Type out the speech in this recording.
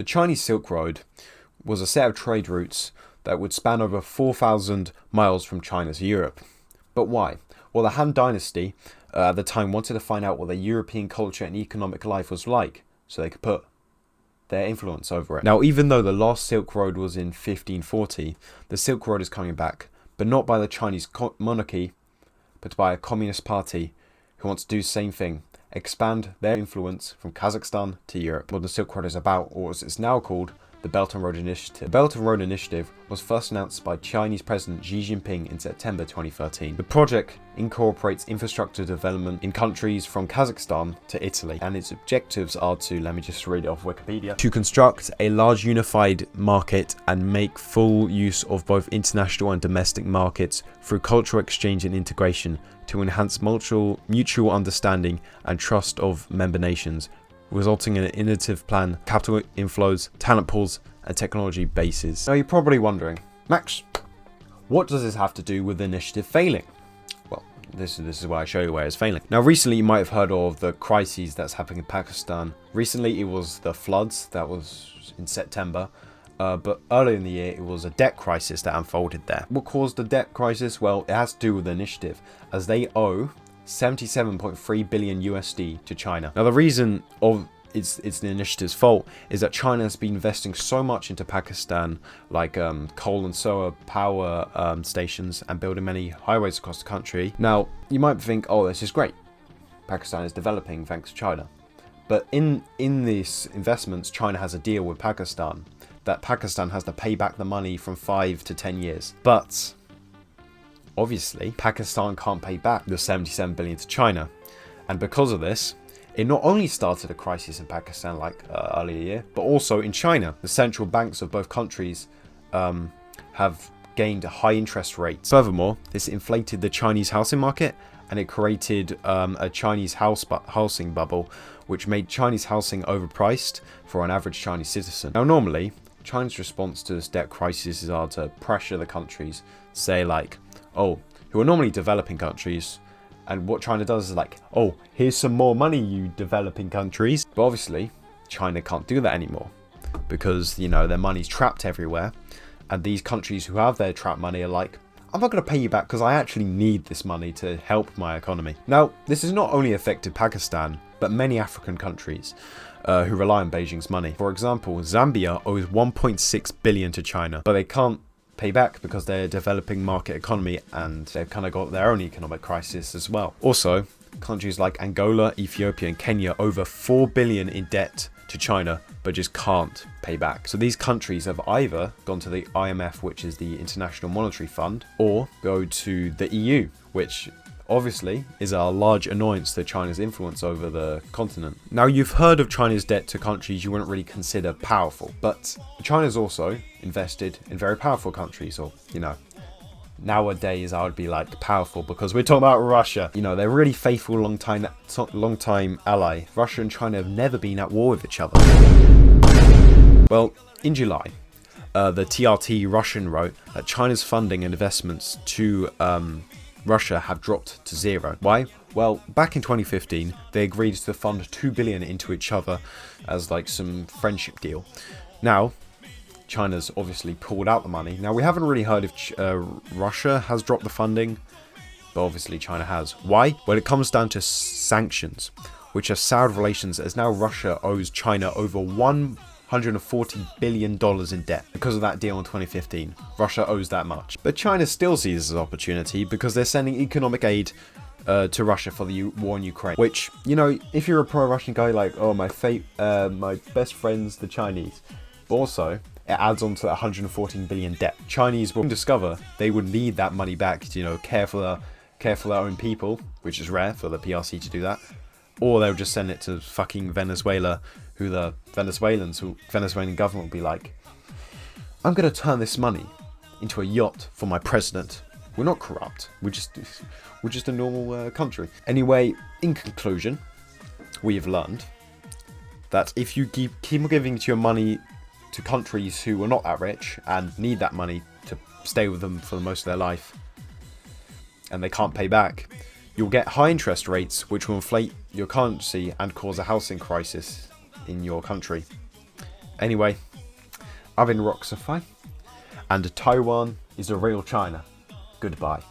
The Chinese Silk Road was a set of trade routes that would span over 4,000 miles from China to Europe. But why? Well, the Han Dynasty at the time wanted to find out what the European culture and economic life was like, so they could put their influence over it. Now, even though the last Silk Road was in 1540, the Silk Road is coming back, but not by the Chinese monarchy, but by a communist party who wants to do the same thing, expand their influence from Kazakhstan to Europe. What the Silk Road is about, or as it's now called, the Belt and Road Initiative. The Belt and Road Initiative was first announced by Chinese President Xi Jinping in September 2013. The project incorporates infrastructure development in countries from Kazakhstan to Italy, and its objectives are to, let me just read it off Wikipedia, to construct a large unified market and make full use of both international and domestic markets through cultural exchange and integration to enhance mutual understanding and trust of member nations, resulting in an innovative plan, capital inflows, talent pools, and technology bases. Now you're probably wondering, Max, what does this have to do with the initiative failing? Well, this is why I show you where it's failing. Now recently you might have heard of the crises that's happening in Pakistan. Recently it was the floods, that was in September. But earlier in the year, it was a debt crisis that unfolded there. What caused the debt crisis? Well, it has to do with the initiative, as they owe 77.3 billion USD to China. Now, the reason of it's the initiative's fault is that China has been investing so much into Pakistan, like coal and solar power stations, and building many highways across the country. Now, you might think, oh, this is great. Pakistan is developing thanks to China. But in these investments, China has a deal with Pakistan that Pakistan has to pay back the money from 5 to 10 years. But obviously, Pakistan can't pay back the 77 billion to China. And because of this, it not only started a crisis in Pakistan like earlier year, but also in China. The central banks of both countries have gained high interest rates. Furthermore, this inflated the Chinese housing market, and it created a Chinese housing bubble, which made Chinese housing overpriced for an average Chinese citizen. Now, normally, China's response to this debt crisis is to pressure the countries, say like, oh, who are normally developing countries, and what China does is like, oh, here's some more money, you developing countries. But obviously, China can't do that anymore because, you know, their money's trapped everywhere, and these countries who have their trapped money are like, I'm not going to pay you back because I actually need this money to help my economy. Now, this has not only affected Pakistan, but many African countries who rely on Beijing's money. For example, Zambia owes 1.6 billion to China, but they can't pay back because they're a developing market economy and they've kind of got their own economic crisis as well. Also, countries like Angola, Ethiopia, and Kenya owe over 4 billion in debt to China, but just can't pay back. So these countries have either gone to the IMF, which is the International Monetary Fund, or go to the EU, which obviously is a large annoyance to China's influence over the continent. Now, you've heard of China's debt to countries you wouldn't really consider powerful, but China's also invested in very powerful countries, or, you know, nowadays I would be like powerful because we're talking about Russia. You know, they're really faithful, long time ally. Russia and China have never been at war with each other. Well, in July, the TRT Russian wrote that China's funding and investments to Russia have dropped to zero. Why? Well, back in 2015, they agreed to fund 2 billion into each other as like some friendship deal. Now, China's obviously pulled out the money. Now, we haven't really heard if Russia has dropped the funding, but obviously China has. Why? Well, it comes down to sanctions, which have soured relations as now Russia owes China over $140 billion in debt. Because of that deal in 2015, Russia owes that much. But China still sees this as an opportunity because they're sending economic aid to Russia for the war in Ukraine. Which, you know, if you're a pro-Russian guy, like, oh, my best friend's the Chinese. But also, it adds on to that 114 billion debt. Chinese will discover they would need that money back to, you know, care for their own people, which is rare for the PRC to do that. Or they'll just send it to fucking Venezuela, who the Venezuelan government will be like, I'm going to turn this money into a yacht for my president. We're not corrupt. We're just a normal country. Anyway, in conclusion, we have learned that if you keep giving your money to countries who are not that rich and need that money to stay with them for most of their life, and they can't pay back, you'll get high interest rates which will inflate your currency and cause a housing crisis in your country. Anyway, I've been Roxify, and Taiwan is a real China. Goodbye.